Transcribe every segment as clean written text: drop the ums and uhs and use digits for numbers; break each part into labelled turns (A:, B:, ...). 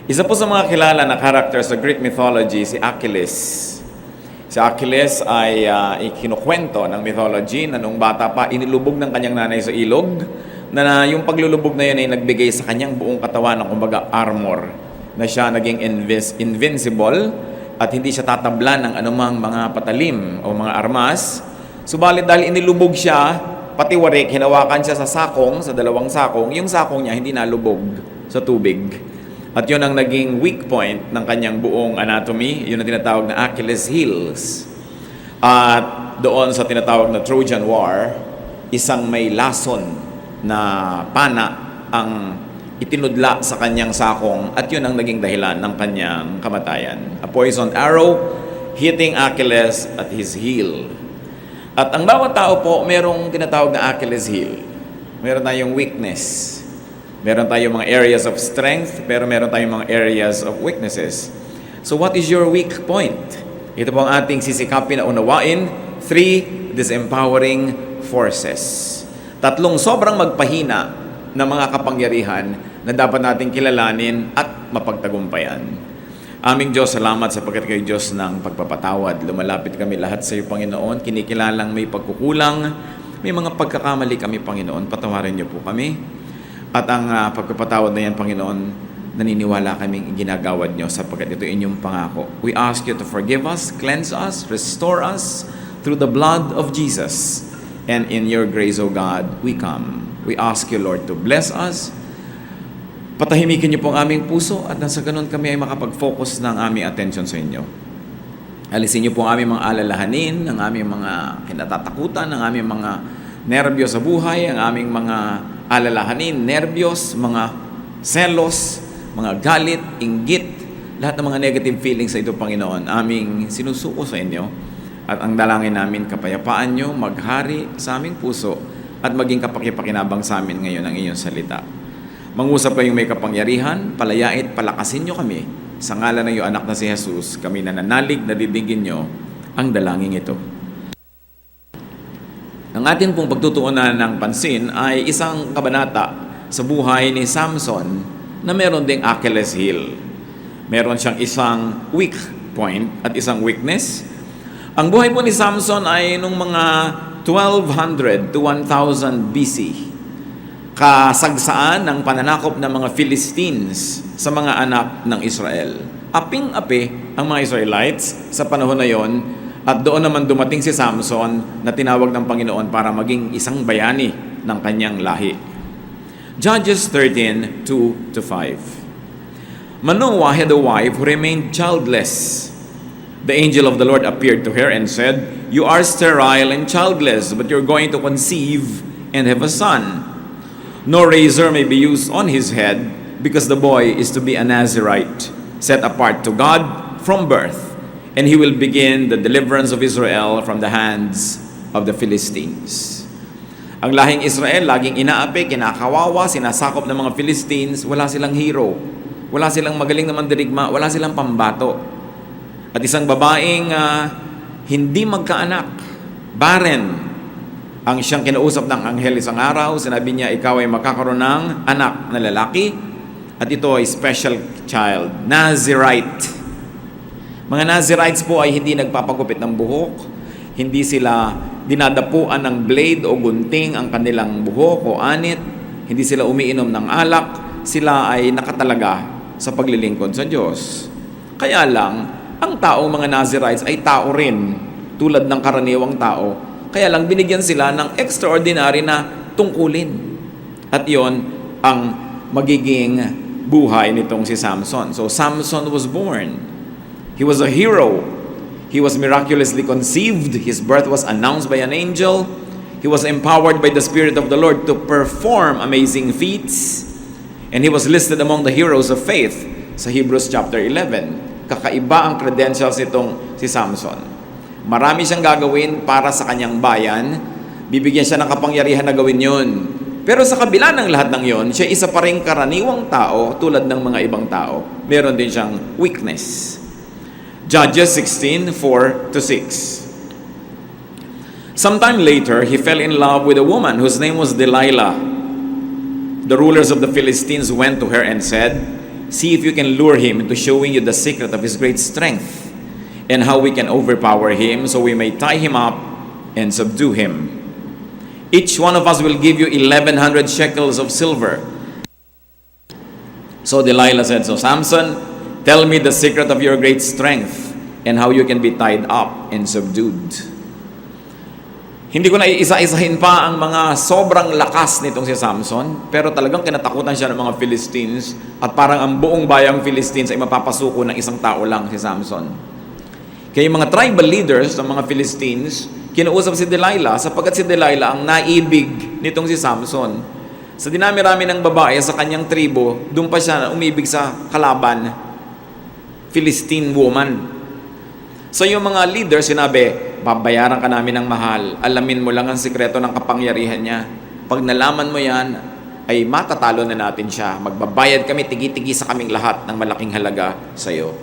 A: Isa po sa mga kilala na character sa Greek mythology, si Achilles. Si Achilles ay ikinukwento ng mythology na nung bata pa, inilubog ng kanyang nanay sa ilog, na yung paglulubog na yun ay nagbigay sa kanyang buong katawan ng kumbaga armor, na siya naging invincible at hindi siya tatablan ng anumang mga patalim o mga armas. Subalit dahil inilubog siya, pati warik, hinawakan siya sa sakong, sa dalawang sakong, yung sakong niya hindi nalubog sa tubig. At yun ang naging weak point ng kanyang buong anatomy, yun ang tinatawag na Achilles heels. At doon sa tinatawag na Trojan War, isang may lason na pana ang itinudla sa kanyang sakong at yun ang naging dahilan ng kanyang kamatayan. A poisoned arrow hitting Achilles at his heel. At ang bawat tao po, merong tinatawag na Achilles heel. Meron tayong weakness. Meron tayong mga areas of strength, pero meron tayong mga areas of weaknesses. So what is your weak point? Ito po ang ating sisikapin na unawain. 3 disempowering forces. 3 sobrang magpahina na mga kapangyarihan na dapat nating kilalanin at mapagtagumpayan. Aming Diyos, salamat sapagkat kayo Diyos ng pagpapatawad. Lumalapit kami lahat sa iyo, Panginoon. Kinikilalang may pagkukulang, may mga pagkakamali kami, Panginoon. Patawarin niyo po kami. At ang pagpapatawad na yan, Panginoon, naniniwala kaming ginagawad niyo sapagkat ito inyong pangako. We ask you to forgive us, cleanse us, restore us through the blood of Jesus. And in your grace, O God, we come. We ask you, Lord, to bless us. Patahimikin niyo po ang aming puso at nasa ganun kami ay makapag-focus ng aming attention sa inyo. Alisin niyo po ang aming mga alalahanin, ang aming mga kinatatakutan, ang aming mga nerbyo sa buhay, ang aming mga alalahanin, nerbiyos, mga selos, mga galit, inggit, lahat ng mga negative feelings sa ito, Panginoon, aming sinusuko sa inyo. At ang dalangin namin, kapayapaan nyo, maghari sa aming puso at maging kapakipakinabang sa amin ngayon ang inyong salita. Mangusap kayong may kapangyarihan, palayait, palakasin nyo kami. Sa ngalan ng iyong anak na si Jesus, kami nananalig na didigin nyo ang dalangin ito. Ang atin pong pagtutuunan ng pansin ay isang kabanata sa buhay ni Samson na meron ding Achilles heel. Meron siyang isang weak point at isang weakness. Ang buhay po ni Samson ay nung mga 1200 to 1000 BC. Kasagsaan ng pananakop ng mga Philistines sa mga anak ng Israel. Aping-api ang mga Israelites sa panahon na yon. At doon naman dumating si Samson na tinawag ng Panginoon para maging isang bayani ng kanyang lahi. Judges 13, 2-5. Manoah had a wife who remained childless. The angel of the Lord appeared to her and said, "You are sterile and childless, but you're going to conceive and have a son. No razor may be used on his head, because the boy is to be a Nazirite, set apart to God from birth. And he will begin the deliverance of Israel from the hands of the Philistines." Ang lahing Israel, laging inaapi, kinakawawa, sinasakop ng mga Philistines, wala silang hero, wala silang magaling na mandirigma, wala silang pambato. At isang babaeng hindi magkaanak, barren, ang siyang kinausap ng anghel isang araw, sinabi niya, ikaw ay makakaroon ng anak na lalaki, at ito ay special child, Nazirite. Mga Nazirites po ay hindi nagpapagupit ng buhok, hindi sila dinadapuan ng blade o gunting ang kanilang buhok o anit, hindi sila umiinom ng alak, sila ay nakatalaga sa paglilingkod sa Diyos. Kaya lang, ang taong mga Nazirites ay tao rin, tulad ng karaniwang tao, kaya lang binigyan sila ng extraordinary na tungkulin. At yon ang magiging buhay nitong si Samson. So Samson was born. He was a hero. He was miraculously conceived. His birth was announced by an angel. He was empowered by the Spirit of the Lord to perform amazing feats. And he was listed among the heroes of faith sa Hebrews chapter 11. Kakaiba ang credentials nitong si Samson. Marami siyang gagawin para sa kanyang bayan. Bibigyan siya ng kapangyarihan na gawin yun. Pero sa kabila ng lahat ng yon, siya isa pa rin karaniwang tao tulad ng mga ibang tao. Meron din siyang weakness. Judges 16, 4-6. Sometime later, he fell in love with a woman whose name was Delilah. The rulers of the Philistines went to her and said, See if you can lure him into showing you the secret of his great strength and how we can overpower him so we may tie him up and subdue him. Each one of us will give you 1,100 shekels of silver. So Delilah said, so Samson, tell me the secret of your great strength and how you can be tied up and subdued. Hindi ko na iisa-isahin pa ang mga sobrang lakas nitong si Samson, pero talagang kinatakutan siya ng mga Philistines at parang ang buong bayang Philistines ay mapapasuko ng isang tao lang, si Samson. Kaya yung mga tribal leaders ng mga Philistines, kinuusap si Delilah sapagkat si Delilah ang naibig nitong si Samson. Sa dinami-rami ng babae sa kanyang tribo, doon pa siya umibig sa kalaban, Philistine woman. So yung mga leaders sinabi, babayaran ka namin ng mahal, alamin mo lang ang sikreto ng kapangyarihan niya. Pag nalaman mo yan, ay matatalo na natin siya. Magbabayad kami, tigi-tigi sa kaming lahat ng malaking halaga sa iyo.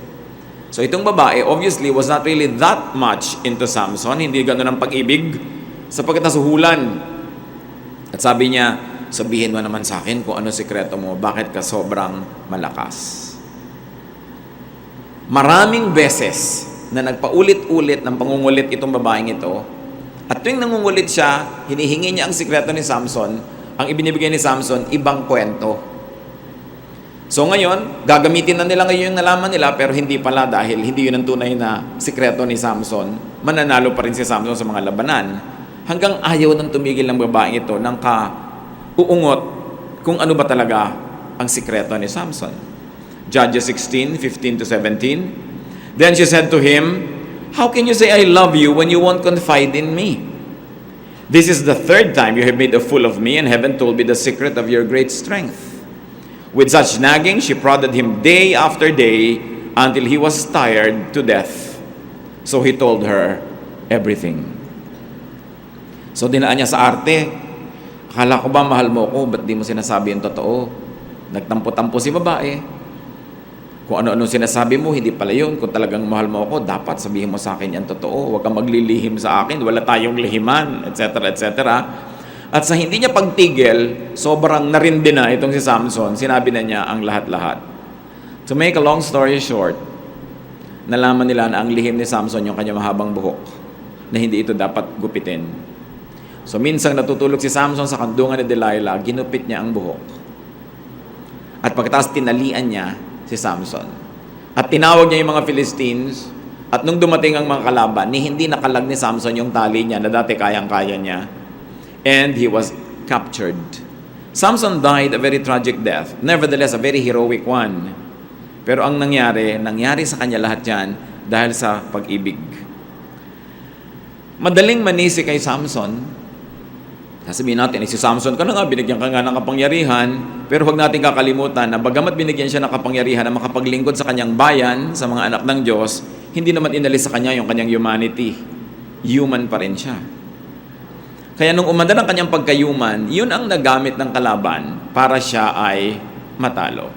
A: So itong babae, obviously, was not really that much into Samson. Hindi ganoon ang pag-ibig, sapagkat nasuhulan. At sabi niya, sabihin mo naman sa akin kung ano sikreto mo, bakit ka sobrang malakas. Maraming beses na nagpaulit-ulit ng pangungulit itong babaeng ito. At tuwing nangungulit siya, hinihingi niya ang sikreto ni Samson. Ang ibinibigay ni Samson, ibang kwento. So ngayon, gagamitin na nila ngayon yung nalaman nila, pero hindi pala dahil hindi yun ang tunay na sikreto ni Samson. Mananalo pa rin si Samson sa mga labanan. Hanggang ayaw nang tumigil ng babaeng ito ng uungot kung ano ba talaga ang sikreto ni Samson. Judges 16:15-17. Then she said to him, how can you say I love you when you won't confide in me? This is the third time you have made a fool of me and haven't told me the secret of your great strength. With such nagging, she prodded him day after day until he was tired to death. So he told her everything. So dinaan niya sa arte. Akala ko ba mahal mo ko? Ba't di mo sinasabi yung totoo? Nagtampo-tampo si babae. Kung ano-ano sinasabi mo, hindi pala yun. Kung talagang mahal mo ako, dapat sabihin mo sa akin yan totoo. Huwag kang maglilihim sa akin. Wala tayong lihiman, etc., etc. At sa hindi niya pagtigil, sobrang narindi na itong si Samson. Sinabi na niya ang lahat-lahat. To make a long story short, nalaman nila na ang lihim ni Samson yung kanyang mahabang buhok, na hindi ito dapat gupitin. So minsang natutulog si Samson sa kandungan ni Delilah, ginupit niya ang buhok. At pagkatapos tinalian niya si Samson. At tinawag niya yung mga Philistines, at nung dumating ang mga kalaban, hindi nakalag ni Samson yung tali niya na dati kayang-kaya niya. And he was captured. Samson died a very tragic death. Nevertheless, a very heroic one. Pero ang nangyari sa kanya lahat yan dahil sa pag-ibig. Madaling manisi kay Samson. Sasabihin natin, si Samson ka na nga, binigyan ka nga ng kapangyarihan, pero huwag natin kakalimutan na bagamat binigyan siya ng kapangyarihan na makapaglingkod sa kanyang bayan, sa mga anak ng Diyos, hindi naman inalis sa kanya yung kanyang humanity. Human pa rin siya. Kaya nung umanda ng kanyang pagka-human, yun ang nagamit ng kalaban para siya ay matalo.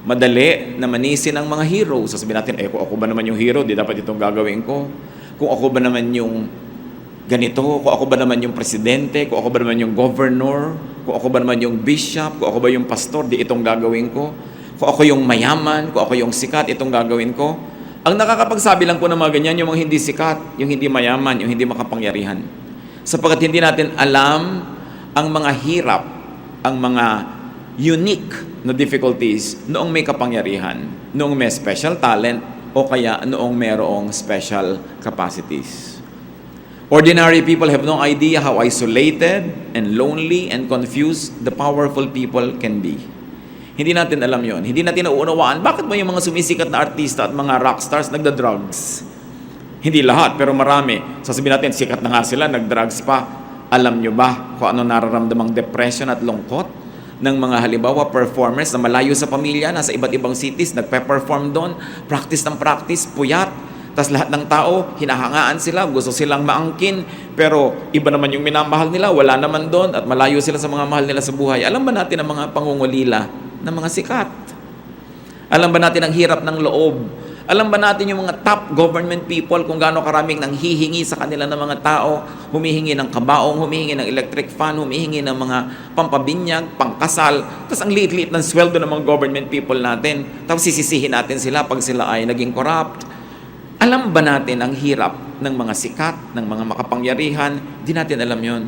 A: Madali na manisi ng mga hero. Sasabihin natin, kung ako ba naman yung hero, di dapat itong gagawin ko. Kung ako ba naman yung ganito, kung ako ba naman yung presidente, kung ako ba naman yung governor, kung ako ba naman yung bishop, kung ako ba yung pastor, di itong gagawin ko. Kung ako yung mayaman, kung ako yung sikat, itong gagawin ko. Ang nakakapagsabi lang po ng mga ganyan, yung mga hindi sikat, yung hindi mayaman, yung hindi makapangyarihan. Sapagkat hindi natin alam ang mga hirap, ang mga unique na difficulties noong may kapangyarihan, noong may special talent, o kaya noong mayroong special capacities. Ordinary people have no idea how isolated and lonely and confused the powerful people can be. Hindi natin alam yon. Hindi natin nauunawaan. Bakit ba yung mga sumisikat na artista at mga rock stars nagda-drugs? Hindi lahat, pero marami. Sasabihin natin, sikat na nga sila, nag-drugs pa. Alam nyo ba kung ano nararamdamang depression at lungkot ng mga halimbawa performers na malayo sa pamilya, nasa iba't ibang cities, nagpe-perform doon, practice ng practice, puyat. Tapos lahat ng tao, hinahangaan sila, gusto silang maangkin, pero iba naman yung minamahal nila, wala naman doon, at malayo sila sa mga mahal nila sa buhay. Alam ba natin ang mga pangungulila ng mga sikat? Alam ba natin ang hirap ng loob, Alam ba natin yung mga top government people kung gaano karaming nanghihingi sa kanila ng mga tao, humihingi ng kabaong, humihingi ng electric fan, humihingi ng mga pampabinyag, pangkasal, tapos ang liit-liit ng sweldo ng mga government people natin, tapos sisisihin natin sila pag sila ay naging corrupt. Alam ba natin ang hirap ng mga sikat, ng mga makapangyarihan? Di natin alam yon.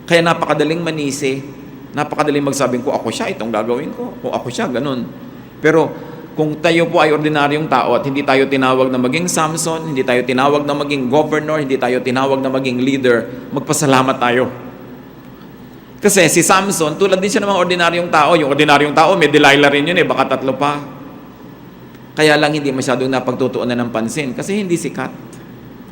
A: Kaya napakadaling manisi, napakadaling magsabing ko, ako siya, itong gagawin ko, o ako siya, ganun. Pero kung tayo po ay ordinaryong tao at hindi tayo tinawag na maging Samson, hindi tayo tinawag na maging governor, hindi tayo tinawag na maging leader, magpasalamat tayo. Kasi si Samson, tulad din siya ng mga ordinaryong tao. Yung ordinaryong tao, may Delilah rin yun baka 3 pa. Kaya lang hindi masyadong napagtutuunan ng pansin kasi hindi sikat.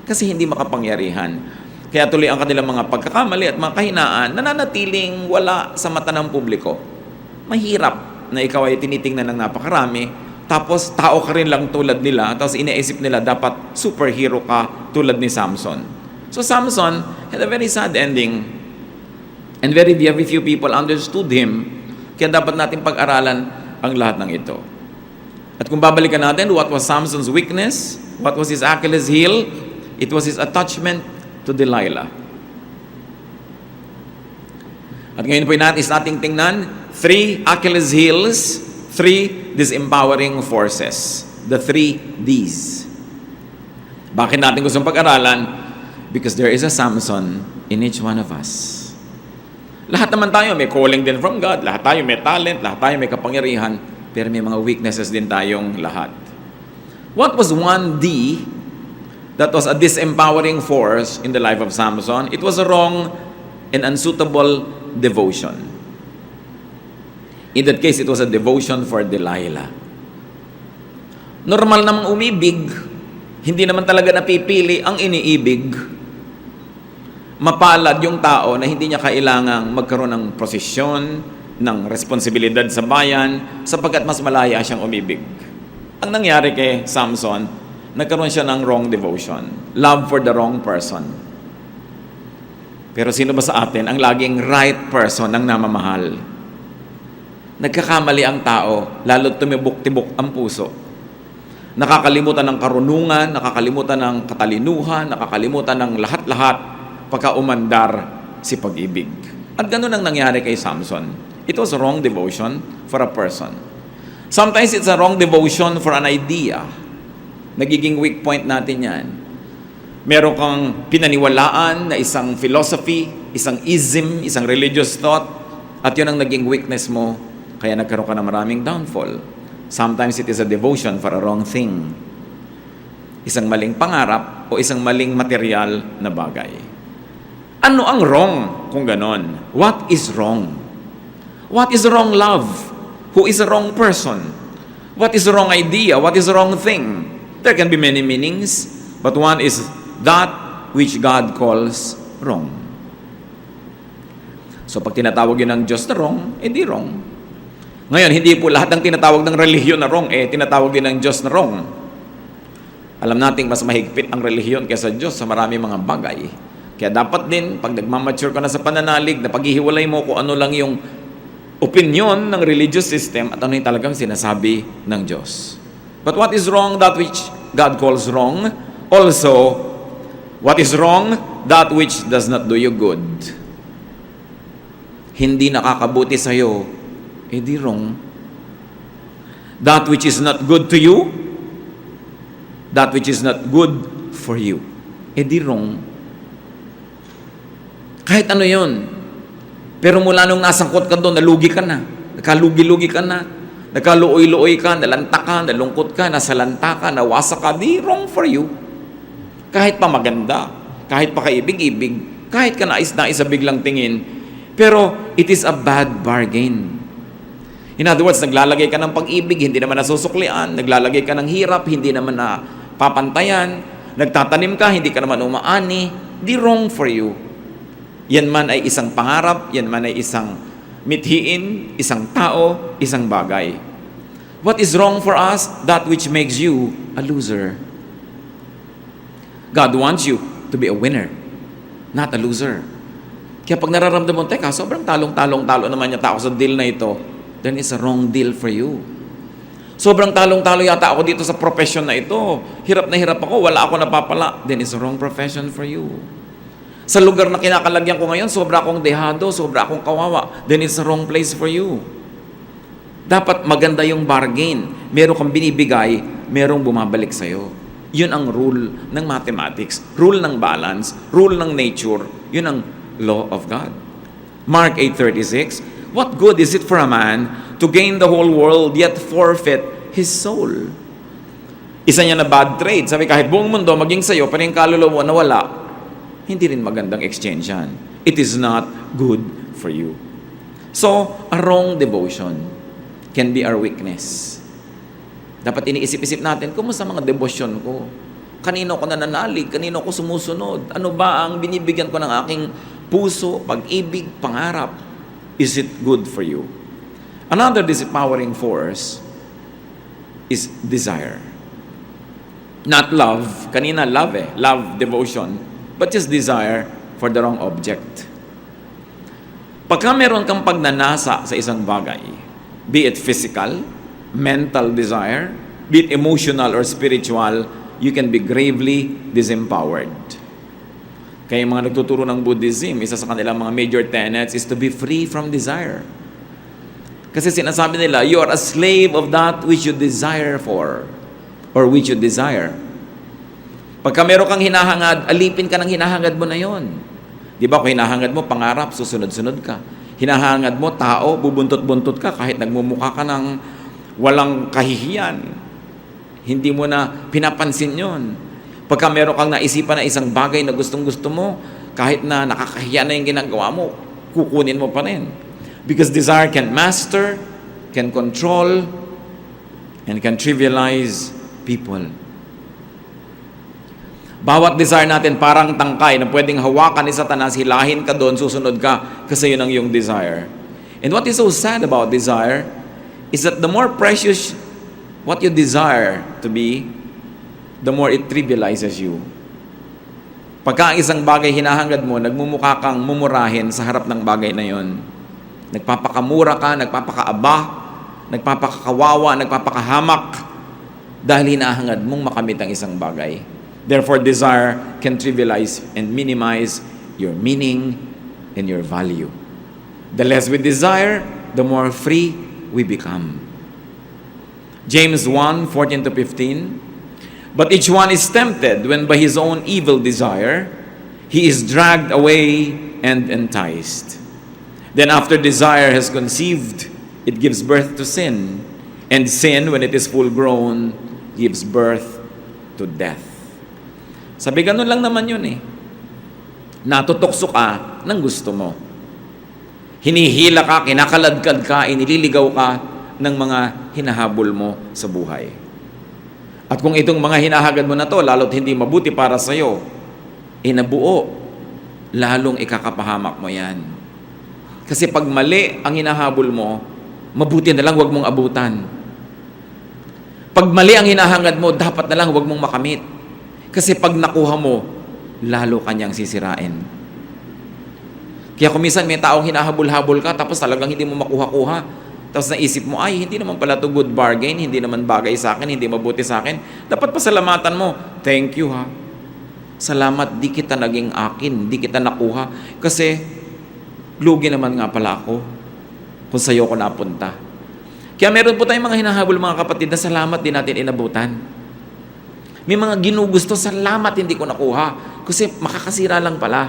A: Kasi hindi makapangyarihan. Kaya tuloy ang kanilang mga pagkakamali at mga kahinaan nananatiling wala sa mata ng publiko. Mahirap na ikaw ay tinitingnan ng napakarami, tapos tao ka rin lang tulad nila, tapos iniisip nila dapat superhero ka tulad ni Samson. So Samson had a very sad ending and very few people understood him. Kaya dapat natin pag-aralan ang lahat ng ito. At kung babalikan natin, what was Samson's weakness? What was his Achilles heel? It was his attachment to Delilah. At ngayon po natin tingnan 3 Achilles heels, 3 disempowering forces. The 3 Ds. Bakit natin gustong pag-aralan? Because there is a Samson in each one of us. Lahat naman tayo may calling din from God. Lahat tayo may talent. Lahat tayo may kapangyarihan. Pero may mga weaknesses din tayong lahat. What was one D that was a disempowering force in the life of Samson? It was a wrong and unsuitable devotion. In that case, it was a devotion for Delilah. Normal namang umibig, hindi naman talaga napipili ang iniibig. Mapalad yung tao na hindi niya kailangang magkaroon ng posisyon, ng responsibilidad sa bayan, sapagkat mas malaya siyang umibig. Ang nangyari kay Samson, nagkaroon siya ng wrong devotion. Love for the wrong person. Pero sino ba sa atin ang laging right person ang namamahal? Nagkakamali ang tao, lalo't tumibok-tibok ang puso. Nakakalimutan ng karunungan, nakakalimutan ng katalinuhan, nakakalimutan ng lahat-lahat pagka umandar si pag-ibig. At ganun ang nangyari kay Samson. It was a wrong devotion for a person. Sometimes it's a wrong devotion for an idea. Nagiging weak point natin yan. Meron kang pinaniwalaan na isang philosophy, isang ism, isang religious thought, at yun ang naging weakness mo, kaya nagkaroon ka ng maraming downfall. Sometimes it is a devotion for a wrong thing. Isang maling pangarap o isang maling material na bagay. Ano ang wrong kung ganon? What is wrong? What is wrong love? Who is a wrong person? What is the wrong idea? What is the wrong thing? There can be many meanings, but one is that which God calls wrong. So pag tinatawag yun ng Diyos na wrong, di wrong. Ngayon, hindi po lahat ng tinatawag ng relihiyon na wrong, tinatawag din ng Diyos na wrong. Alam nating mas mahigpit ang relihiyon kaysa Diyos sa marami mga bagay. Kaya dapat din, pag nagmamature ka na sa pananalig, na paghihiwalay mo kung ano lang yung opinion ng religious system at ano yung talagang sinasabi ng Diyos. But what is wrong, that which God calls wrong? Also, what is wrong, that which does not do you good. Hindi nakakabuti sa'yo, di wrong. That which is not good to you, that which is not good for you, di wrong. Kahit ano yun. Pero mula nung nasangkot ka doon, nalugi ka na. Nakalugi-lugi ka na. Nakaluoy-luoy ka, nalanta ka, nalungkot ka, nasalanta ka, nawasa ka, di wrong for you. Kahit pa maganda, kahit pa kaibig-ibig, kahit ka nais-nais sa biglang tingin, pero it is a bad bargain. In other words, naglalagay ka ng pag-ibig, hindi naman nasusuklian, naglalagay ka ng hirap, hindi naman na papantayan, nagtatanim ka, hindi ka naman umaani, di wrong for you. Yan man ay isang pangarap, yan man ay isang mithiin, isang tao, isang bagay. What is wrong for us? That which makes you a loser. God wants you to be a winner, not a loser. Kaya pag nararamdaman mo, teka, sobrang talong-talo naman yung tao sa deal na ito, then it's a wrong deal for you. Sobrang talong-talo yata ako dito sa profession na ito. Hirap na hirap ako, wala ako napapala. Then it's the wrong profession for you. Sa lugar na kinakalagyan ko ngayon, sobra akong dehado, sobra akong kawawa. Then it's the wrong place for you. Dapat maganda yung bargain. Meron kang binibigay, merong bumabalik sa'yo. Yun ang rule ng mathematics, rule ng balance, rule ng nature. Yun ang law of God. Mark 8:36, what good is it for a man to gain the whole world yet forfeit his soul? Isa niya na bad trade. Sabi, kahit buong mundo maging sa'yo, pero yung kaluluwa mo nawala, hindi rin magandang exchange yan. It is not good for you. So, a wrong devotion can be our weakness. Dapat iniisip-isip natin, kumusta mga devotion ko? Kanino ko nananalig? Kanino ko sumusunod? Ano ba ang binibigyan ko ng aking puso, pag-ibig, pangarap? Is it good for you? Another disempowering force is desire. Not love. Kanina love love, devotion. But just desire for the wrong object. Pagka meron kang pagnanasa sa isang bagay, be it physical, mental desire, be it emotional or spiritual, you can be gravely disempowered. Kaya yung mga nagtuturo ng Buddhism, isa sa kanilang mga major tenets is to be free from desire. Kasi sinasabi nila, you are a slave of that which you desire for, or which you desire. Pagka meron kang hinahangad, alipin ka ng hinahangad mo na yon. Di ba, kung hinahangad mo, pangarap, susunod-sunod ka. Hinahangad mo, tao, bubuntot-buntot ka kahit nagmumukha ka ng walang kahihiyan. Hindi mo na pinapansin yon. Pagka meron kang naisipan na isang bagay na gustong-gusto mo, kahit na nakakahiya na yung ginagawa mo, kukunin mo pa rin. Because desire can master, can control, and can trivialize people. Bawat desire natin parang tangkay na pwedeng hawakan ni Satanas, hilahin ka doon, susunod ka, kasi yun ang iyong desire. And what is so sad about desire is that the more precious what you desire to be, the more it trivializes you. Pagka ang isang bagay hinahangad mo, nagmumukha kang mumurahin sa harap ng bagay na yon. Nagpapakamura ka, nagpapakaaba, nagpapakakawawa, nagpapakahamak dahil hinahangad mong makamit ang isang bagay. Therefore, desire can trivialize and minimize your meaning and your value. The less we desire, the more free we become. James 1:14-15. But each one is tempted when by his own evil desire he is dragged away and enticed. Then after desire has conceived, it gives birth to sin. And sin, when it is full grown, gives birth to death. Sabi, ganun lang naman yun eh. Natutokso ka ng gusto mo. Hinihila ka, kinakaladkad ka, inililigaw ka ng mga hinahabol mo sa buhay. At kung itong mga hinahagad mo na to, lalo't hindi mabuti para sa'yo, inabuo, lalong ikakapahamak mo yan. Kasi pag mali ang hinahabol mo, mabuti na lang huwag mong abutan. Pag mali ang hinahangad mo, dapat na lang huwag mong makamit. Kasi pag nakuha mo, lalo kanyang sisirain. Kaya kung minsan may taong hinahabol-habol ka, tapos talagang hindi mo makuha-kuha, tapos naisip mo, ay, hindi naman pala to good bargain, hindi naman bagay sa akin, hindi mabuti sa akin, dapat pasalamatan mo, thank you ha. Salamat, di kita naging akin, di kita nakuha. Kasi, lugi naman nga pala ako kung sa'yo ko napunta. Kaya meron po tayong mga hinahabol mga kapatid na salamat din natin inabutan. May mga ginugusto, salamat hindi ko nakuha. Kasi makakasira lang pala.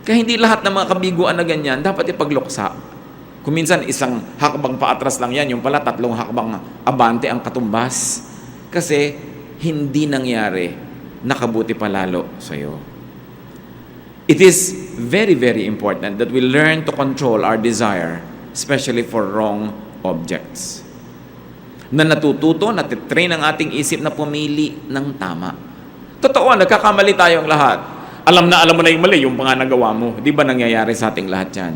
A: Kaya hindi lahat ng mga kabiguan na ganyan dapat ipagluksa. Kung minsan isang hakbang paatras lang yan, yung pala 3 hakbang abante ang katumbas. Kasi hindi nangyari, nakabuti palalo sa'yo. It is very, very important that we learn to control our desire, especially for wrong objects. Na natututo, natitrain ang ating isip na pumili ng tama. Totoo, nagkakamali tayong lahat. Alam mo na yung mali, yung pa nga nagawa mo. Di ba nangyayari sa ating lahat yan?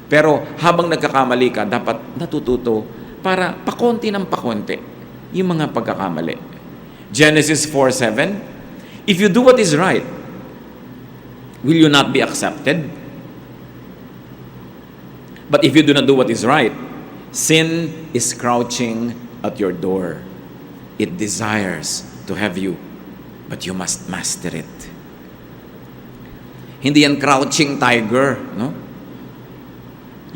A: Pero habang nagkakamali ka, dapat natututo para pakonti ng pakonti yung mga pagkakamali. Genesis 4:7, if you do what is right, will you not be accepted? But if you do not do what is right, sin is crouching at your door. It desires to have you, but you must master it. Hindi yan crouching tiger, no?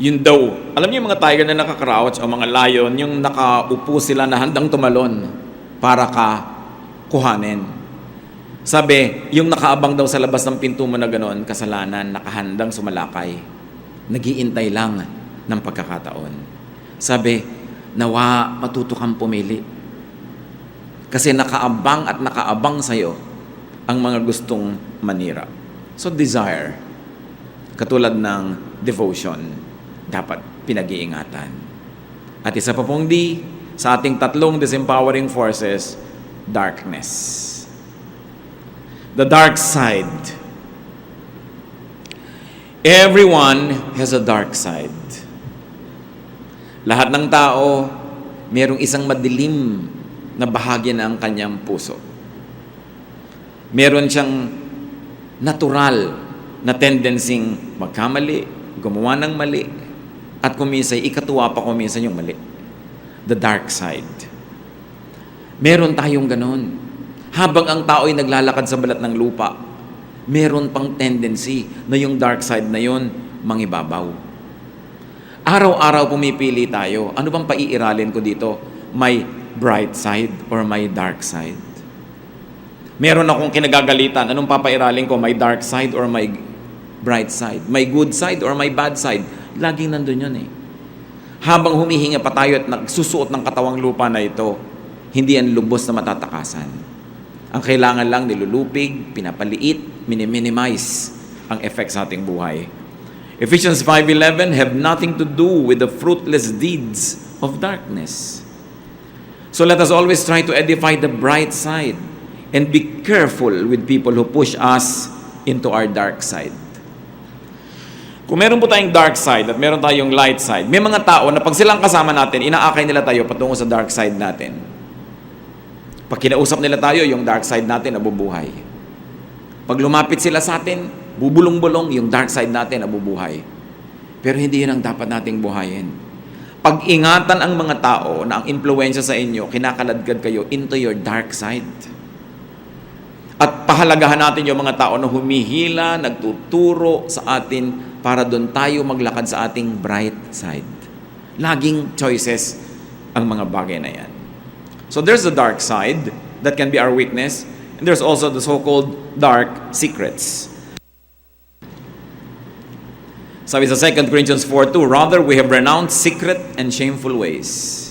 A: Yun daw, alam niyo yung mga tiger na naka-crouch o mga lion, yung nakaupo sila na handang tumalon para ka kuhanin. Sabi, yung nakaabang daw sa labas ng pinto mo na ganoon, kasalanan, nakahandang sumalakay. Nagiintay lang ng pagkakataon. Sabi, nawa matuto kang pumili. Kasi nakaabang at nakaabang sa'yo ang mga gustong manira. So desire, katulad ng devotion, dapat pinag-iingatan. At isa pa pong D, sa ating tatlong disempowering forces, darkness. The dark side. Everyone has a dark side. Lahat ng tao, mayroong isang madilim na bahagi ng kanyang puso. Meron siyang natural na tendencing magkamali, gumawa ng mali, at kumisay, ikatuwa pa kuminsan yung mali. The dark side. Meron tayong ganon. Habang ang tao ay naglalakad sa balat ng lupa, meron pang tendency na yung dark side na yun, mangibabaw. Araw-araw pumipili tayo. Ano bang paiiralin ko dito? May bright side or may dark side? Meron akong kinagagalitan. Anong papairalin ko? May dark side or may bright side? May good side or may bad side? Laging nandun yun eh. Habang humihinga pa tayo at nagsusuot ng katawang lupa na ito, hindi yan lubos na matatakasan. Ang kailangan lang nilulupig, pinapaliit, minimize ang effect sa ating buhay. Ephesians 5:11 have nothing to do with the fruitless deeds of darkness. So let us always try to edify the bright side and be careful with people who push us into our dark side. Kung meron po tayong dark side at meron tayong light side, may mga tao na pag silang kasama natin, inaakay nila tayo patungo sa dark side natin. Pag kinausap nila tayo, yung dark side natin nabubuhay. Pag lumapit sila sa atin, bubulong-bulong, yung dark side natin nabubuhay. Pero hindi yun ang dapat nating buhayin. Pag-ingatan ang mga tao na ang impluensya sa inyo, kinakaladkad kayo into your dark side. At pahalagahan natin yung mga tao na humihila, nagtuturo sa atin para doon tayo maglakad sa ating bright side. Laging choices ang mga bagay na yan. So there's the dark side that can be our weakness, and there's also the so-called dark secrets. Sabi sa 2 Corinthians 4:2, rather we have renounced secret and shameful ways.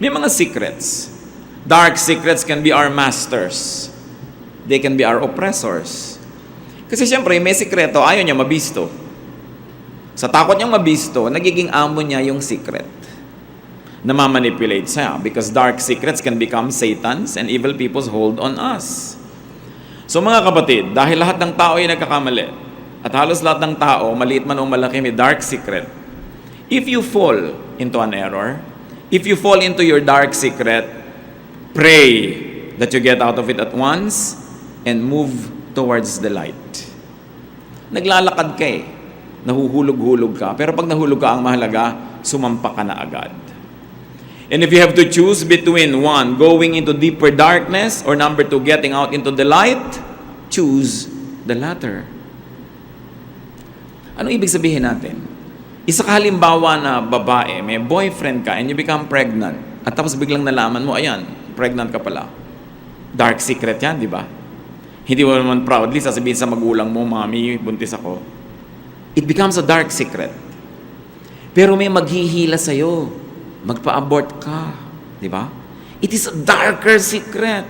A: May mga secrets. Dark secrets can be our masters. They can be our oppressors. Kasi siyempre, may sikreto, ayaw niya mabisto. Sa takot niyang mabisto, nagiging amo niya yung secret. Namamanipulate siya because dark secrets can become Satan's and evil people's hold on us. So mga kapatid, dahil lahat ng tao ay nagkakamali at halos lahat ng tao, maliit man o malaki, may dark secret. If you fall into an error, if you fall into your dark secret, pray that you get out of it at once and move towards the light. Naglalakad ka eh, nahuhulog-hulog ka, pero pag nahulog ka, ang mahalaga, sumampa ka na agad. And if you have to choose between one, going into deeper darkness, or number two, getting out into the light, choose the latter. Ano ibig sabihin natin? Isa ka halimbawa na babae, may boyfriend ka, and you become pregnant, at tapos biglang nalaman mo, ayan, pregnant ka pala. Dark secret yan, di ba? Hindi mo naman proudly sasabihin sa magulang mo, mami, buntis ako. It becomes a dark secret. Pero may maghihila sa'yo. Magpa-abort ka. Di ba? It is a darker secret.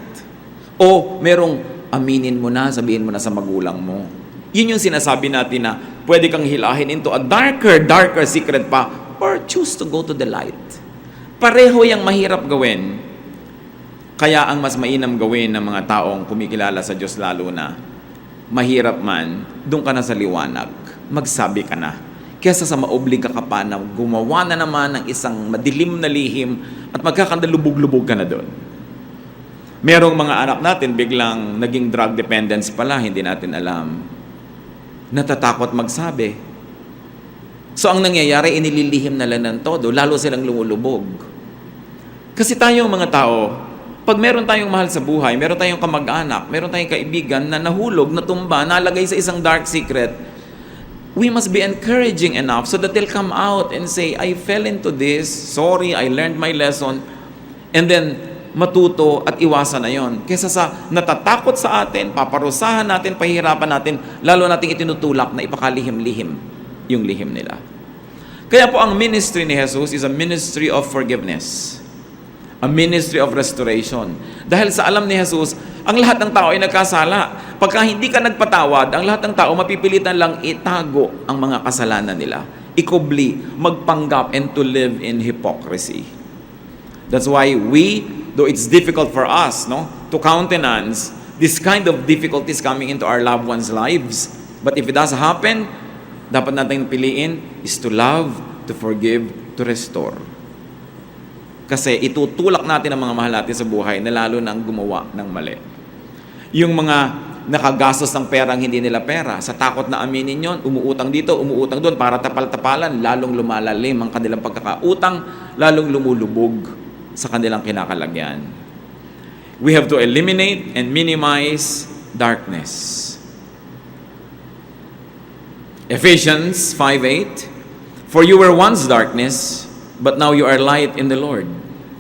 A: O merong aminin mo na, sabihin mo na sa magulang mo. Yun yung sinasabi natin na pwede kang hilahin into a darker secret pa, or choose to go to the light. Pareho yung mahirap gawin. Kaya ang mas mainam gawin ng mga taong kumikilala sa Diyos lalo na, mahirap man, doon ka na sa liwanag, magsabi ka na. Kesa sa maobliga ka pa na gumawa na naman ng isang madilim na lihim at magkakandalubog-lubog ka na doon. Merong mga anak natin biglang naging drug dependence pala, hindi natin alam. Natatakot magsabi. So ang nangyayari, inililihim na lang ng todo, lalo silang lumulubog. Kasi tayong mga tao, pag meron tayong mahal sa buhay, meron tayong kamag-anak, meron tayong kaibigan na nahulog, natumba, nalagay sa isang dark secret, we must be encouraging enough so that they'll come out and say, I fell into this, sorry, I learned my lesson, and then matuto at iwasan na yon. Kesa sa natatakot sa atin, paparusahan natin, pahihirapan natin, lalo nating itinutulak na ipakalihim-lihim yung lihim nila. Kaya po ang ministry ni Jesus is a ministry of forgiveness. A ministry of restoration. Dahil sa alam ni Jesus, ang lahat ng tao ay nagkasala. Pagka hindi ka nagpatawad, ang lahat ng tao mapipilitan lang itago ang mga kasalanan nila. Ikubli, magpanggap, and to live in hypocrisy. That's why we, though it's difficult for us, to countenance this kind of difficulties coming into our loved ones' lives. But if it does happen, dapat natin piliin is to love, to forgive, to restore. Kasi itutulak natin ang mga mahal natin sa buhay na lalo nang gumawa ng mali. Yung mga nakagastos ng perang hindi nila pera, sa takot na aminin yon, umuutang dito, umuutang doon para tapal-tapalan, lalong lumalalim ang kanilang pagkakautang, lalong lumulubog sa kanilang kinakalagyan. We have to eliminate and minimize darkness. Ephesians 5:8, for you were once darkness, but now you are light in the Lord.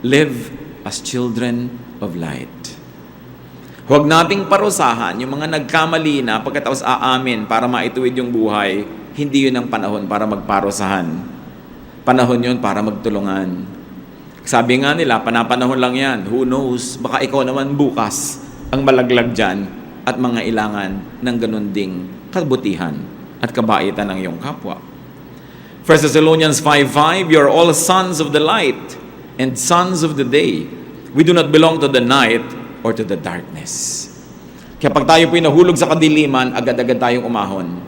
A: Live as children of light. Huwag nating parusahan yung mga nagkamali na pagkatapos aamin para maituwid yung buhay. Hindi yun ang panahon para magparusahan. Panahon yun para magtulungan. Sabi nga nila, panapanahon lang yan. Who knows? Baka ikaw naman bukas ang malaglag dyan at mga ilangan ng ganun ding kabutihan at kabaitan ng iyong kapwa. 1 Thessalonians 5:5, you are all sons of the light and sons of the day. We do not belong to the night or to the darkness. Kaya pag tayo po'y nahulog sa kadiliman, agad-agad tayong umahon.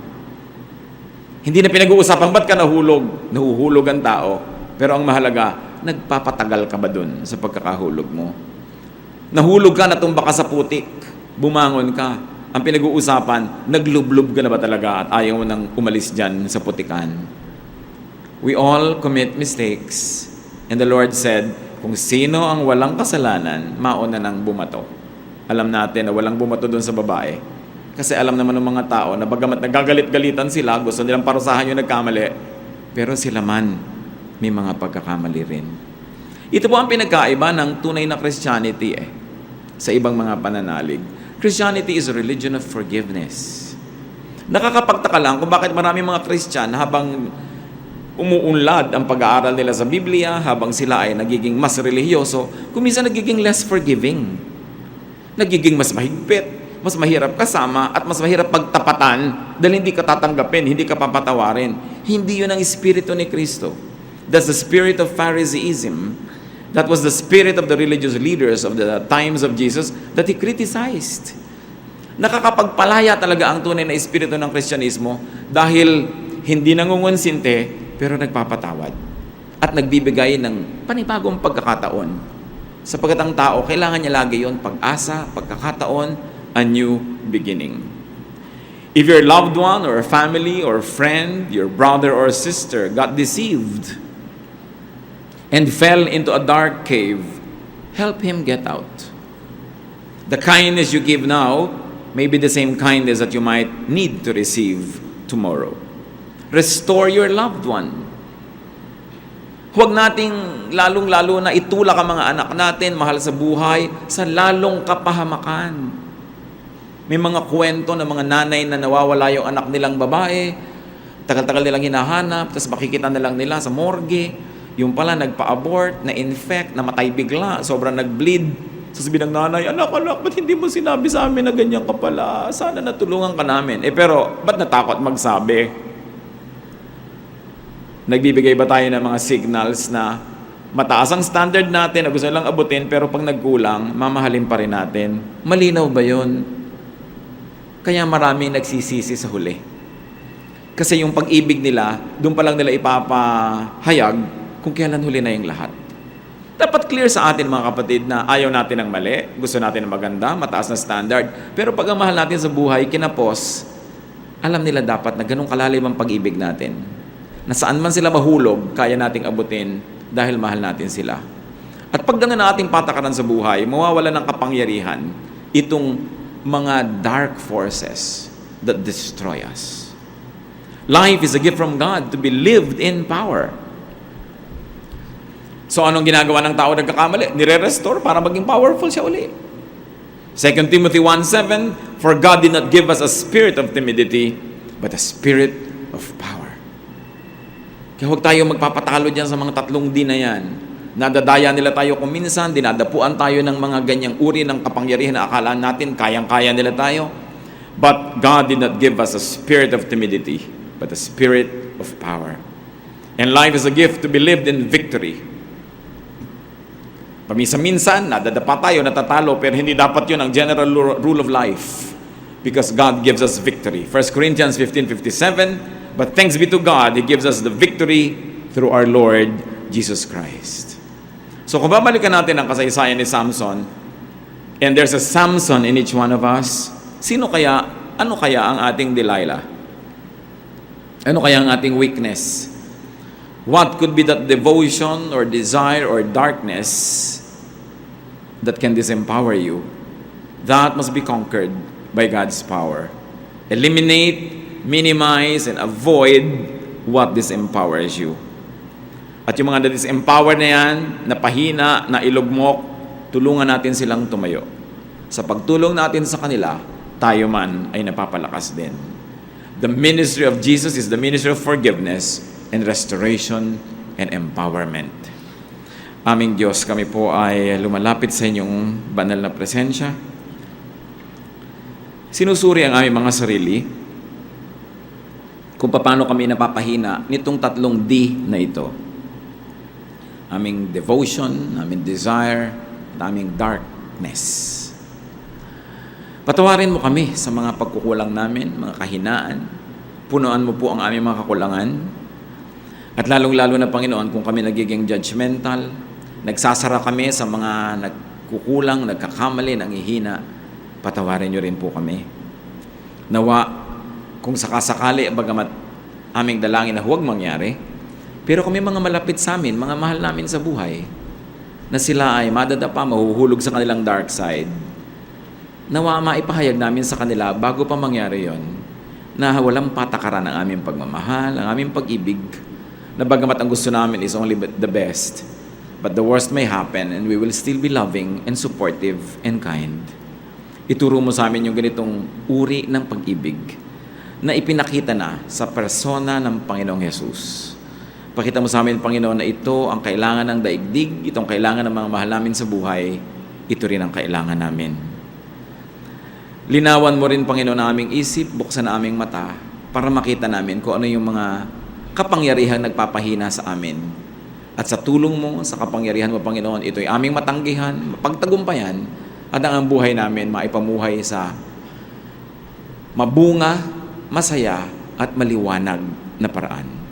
A: Hindi na pinag-uusapan, ba't ka nahulog? Nahuhulog ang tao. Pero ang mahalaga, nagpapatagal ka ba dun sa pagkakahulog mo? Nahulog ka, natumba ka sa putik, bumangon ka. Ang pinag-uusapan, naglublob ka na ba talaga at ayaw mo nang umalis dyan sa putikan? We all commit mistakes. And the Lord said, kung sino ang walang kasalanan, mauna nang bumato. Alam natin na walang bumato doon sa babae. Kasi alam naman ng mga tao na bagamat nagagalit-galitan sila, gusto nilang parusahan yung nagkamali, pero sila man may mga pagkakamali rin. Ito po ang pinagkaiba ng tunay na Christianity sa ibang mga pananalig. Christianity is a religion of forgiveness. Nakakapagtaka lang kung bakit maraming mga Christian habang umuunlad ang pag-aaral nila sa Biblia, habang sila ay nagiging mas relihiyoso, kung minsan nagiging less forgiving. Nagiging mas mahigpit, mas mahirap kasama, at mas mahirap pagtapatan dahil hindi ka tatanggapin, hindi ka papatawarin. Hindi yun ang espiritu ni Kristo. That's the spirit of Phariseeism. That was the spirit of the religious leaders of the times of Jesus that he criticized. Nakakapagpalaya talaga ang tunay na espiritu ng Kristyanismo dahil hindi nangungonsinte pero nagpapatawad at nagbibigay ng panibagong pagkakataon. Sapagkat ang tao, kailangan niya lagi yon, pag-asa, pagkakataon, a new beginning. If your loved one or family or friend, your brother or sister got deceived and fell into a dark cave, help him get out. The kindness you give now may be the same kindness that you might need to receive tomorrow. Restore your loved one. Huwag nating lalong-lalo na itulak ang mga anak natin, mahal sa buhay, sa lalong kapahamakan. May mga kwento ng mga nanay na nawawala yung anak nilang babae, tagal-tagal nilang hinahanap, tapos makikita na lang nila sa morgue, yung pala nagpa-abort, na-infect, namatay bigla, sobrang nag-bleed. Sasabihin ng nanay, anak, ba't hindi mo sinabi sa amin na ganyan ka pala? Sana natulungan ka namin. Pero, ba't natakot magsabi? Nagbibigay ba tayo ng mga signals na mataas ang standard natin na gusto nilang abutin, pero pag nagkulang, mamahalin pa rin natin? Malinaw ba yun? Kaya maraming nagsisisi sa huli. Kasi yung pag-ibig nila, doon pa lang nila ipapahayag kung kailan huli na yung lahat. Dapat clear sa atin mga kapatid na ayaw natin ng mali, gusto natin ng maganda, mataas na standard, pero pag ang mahal natin sa buhay, kinapos, alam nila dapat na ganun kalalim ang pag-ibig natin. Na saan man sila mahulog, kaya nating abutin dahil mahal natin sila. At pag ganun ang ating patakaran sa buhay, mawawala ng kapangyarihan itong mga dark forces that destroy us. Life is a gift from God to be lived in power. So anong ginagawa ng tao nagkakamali? Nire-restore para maging powerful siya uli. 2 Timothy 1:7, for God did not give us a spirit of timidity, but a spirit of power. Kaya huwag tayo magpapatalo dyan sa mga tatlong D na yan. Nadadaya nila tayo kung minsan, dinadapuan tayo ng mga ganyang uri ng kapangyarihan na akala natin, kayang-kaya nila tayo. But God did not give us a spirit of timidity, but a spirit of power. And life is a gift to be lived in victory. Paminsan-minsan, nadadapa tayo, natatalo, pero hindi dapat yun ang general rule of life. Because God gives us victory. 1 Corinthians 15:57, but thanks be to God, He gives us the victory through our Lord Jesus Christ. So kung babalikan natin ang kasaysayan ni Samson, and there's a Samson in each one of us, ano kaya ang ating Delilah? Ano kaya ang ating weakness? What could be that devotion or desire or darkness that can disempower you? That must be conquered by God's power. Eliminate, minimize, and avoid what disempowers you. At yung mga na-disempower na yan, napahina, nailugmok, tulungan natin silang tumayo. Sa pagtulong natin sa kanila, tayo man ay napapalakas din. The ministry of Jesus is the ministry of forgiveness and restoration and empowerment. Aming Diyos, kami po ay lumalapit sa inyong banal na presensya. Sinusuri ang aming mga sarili kung paano kami napapahina nitong tatlong D na ito. Aming devotion, aming desire, at aming darkness. Patawarin mo kami sa mga pagkukulang namin, mga kahinaan. Punuan mo po ang aming mga kakulangan. At lalong-lalo na, Panginoon, kung kami nagiging judgmental, nagsasara kami sa mga nagkukulang, nagkakamali, nanghihina, patawarin niyo rin po kami. Nawa, kung sakasakali, bagamat aming dalangin na huwag mangyari, pero kami mga malapit sa amin, mga mahal namin sa buhay, na sila ay madadapa, mahuhulog sa kanilang dark side, nawa maipahayag namin sa kanila bago pa mangyari yon, na walang patakaran ang aming pagmamahal, ang aming pag-ibig, na bagamat ang gusto namin is only the best, but the worst may happen and we will still be loving and supportive and kind. Ituro mo sa amin yung ganitong uri ng pag-ibig na ipinakita na sa persona ng Panginoong Hesus. Pakita mo sa amin, Panginoon, na ito ang kailangan ng daigdig, itong kailangan ng mga mahal namin sa buhay, ito rin ang kailangan namin. Linawan mo rin, Panginoon, ang aming isip, buksan ang aming mata, para makita namin kung ano yung mga kapangyarihang nagpapahina sa amin. At sa tulong mo, sa kapangyarihan mo, Panginoon, ito'y aming matanggihan, mapagtagumpayan, at ang buhay namin maipamuhay sa mabunga, masaya, at maliwanag na paraan.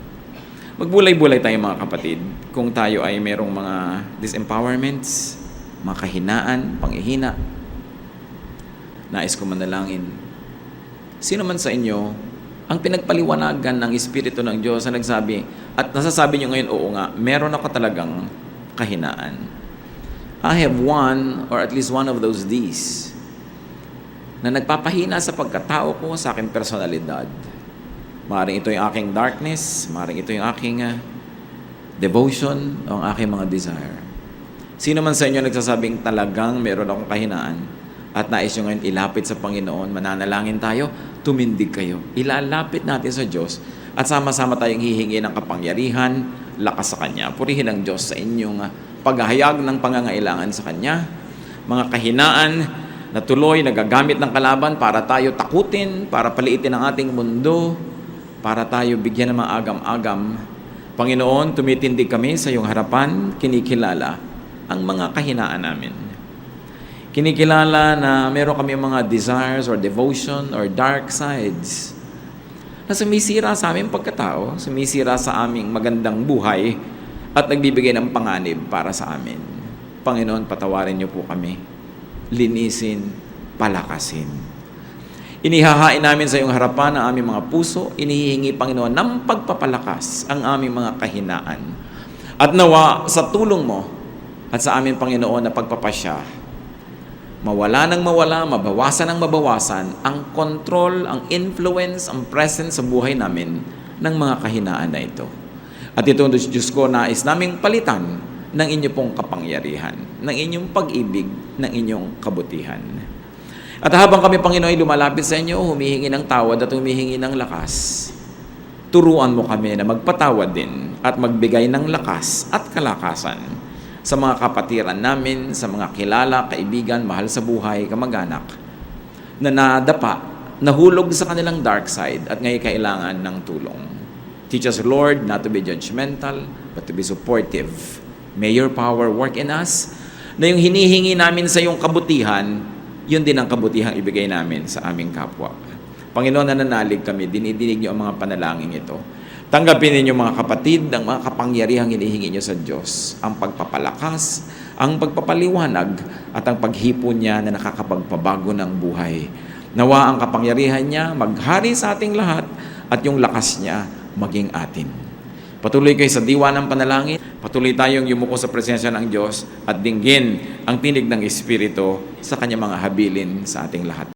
A: Magbulay-bulay tayo, mga kapatid, kung tayo ay merong mga disempowerments, mga kahinaan, panghihina. Nais ko manalangin. Sino man sa inyo ang pinagpaliwanagan ng Espiritu ng Diyos na nagsabi, at nasasabi niyo ngayon, oo nga, meron ako talagang kahinaan. I have one or at least one of those D's na nagpapahina sa pagkatao ko, sa aking personalidad. Maaaring ito yung aking darkness, maaaring ito yung aking devotion, o ang aking mga desire. Sino man sa inyo nagsasabing talagang meron akong kahinaan at nais nyo ngayon ilapit sa Panginoon, mananalangin tayo, tumindig kayo. Ilalapit natin sa Diyos at sama-sama tayong hihingi ng kapangyarihan, lakas sa Kanya. Purihin ang Diyos sa inyong paghahayag ng pangangailangan sa Kanya. Mga kahinaan na tuloy nagagamit ng kalaban para tayo takutin, para paliitin ang ating mundo, para tayo bigyan ng mga agam-agam. Panginoon, tumitindig kami sa iyong harapan, kinikilala ang mga kahinaan namin. Kinikilala na meron kami mga desires or devotion or dark sides na sumisira sa aming pagkatao, sumisira sa aming magandang buhay at nagbibigay ng panganib para sa amin. Panginoon, patawarin niyo po kami. Linisin, palakasin. Inihahain namin sa iyong harapan ang aming mga puso, inihihingi, Panginoon, ng pagpapalakas ang aming mga kahinaan. At nawa, sa tulong mo, at sa amin, Panginoon, na pagpapasya, mawala ng mawala, mabawasan ng mabawasan ang control, ang influence, ang presence sa buhay namin ng mga kahinaan na ito. At ito, Diyos ko, nais naming palitan ng inyong pong kapangyarihan, ng inyong pag-ibig, ng inyong kabutihan. At habang kami, Panginoon, ay lumalapit sa inyo, humihingi ng tawad at humihingi ng lakas, turuan mo kami na magpatawad din at magbigay ng lakas at kalakasan sa mga kapatiran namin, sa mga kilala, kaibigan, mahal sa buhay, kamag-anak, na nadapa, nahulog sa kanilang dark side at ngayon kailangan ng tulong. Teach us, Lord, not to be judgmental, but to be supportive. May your power work in us, na yung hinihingi namin sa iyong kabutihan, yun din ang kabutihang ibigay namin sa aming kapwa. Panginoon, nananalig kami, dinidinig niyo ang mga panalangin ito. Tanggapin ninyo mga kapatid, ang mga kapangyarihang hinihingi niyo sa Diyos, ang pagpapalakas, ang pagpapaliwanag, at ang paghipon niya na nakakapagpabago ng buhay. Nawa ang kapangyarihan niya maghari sa ating lahat at yung lakas niya maging atin. Patuloy kayo sa diwa ng panalangin, patuloy tayong yumuko sa presensya ng Diyos at dinggin ang tinig ng Espiritu sa kanyang mga habilin sa ating lahat.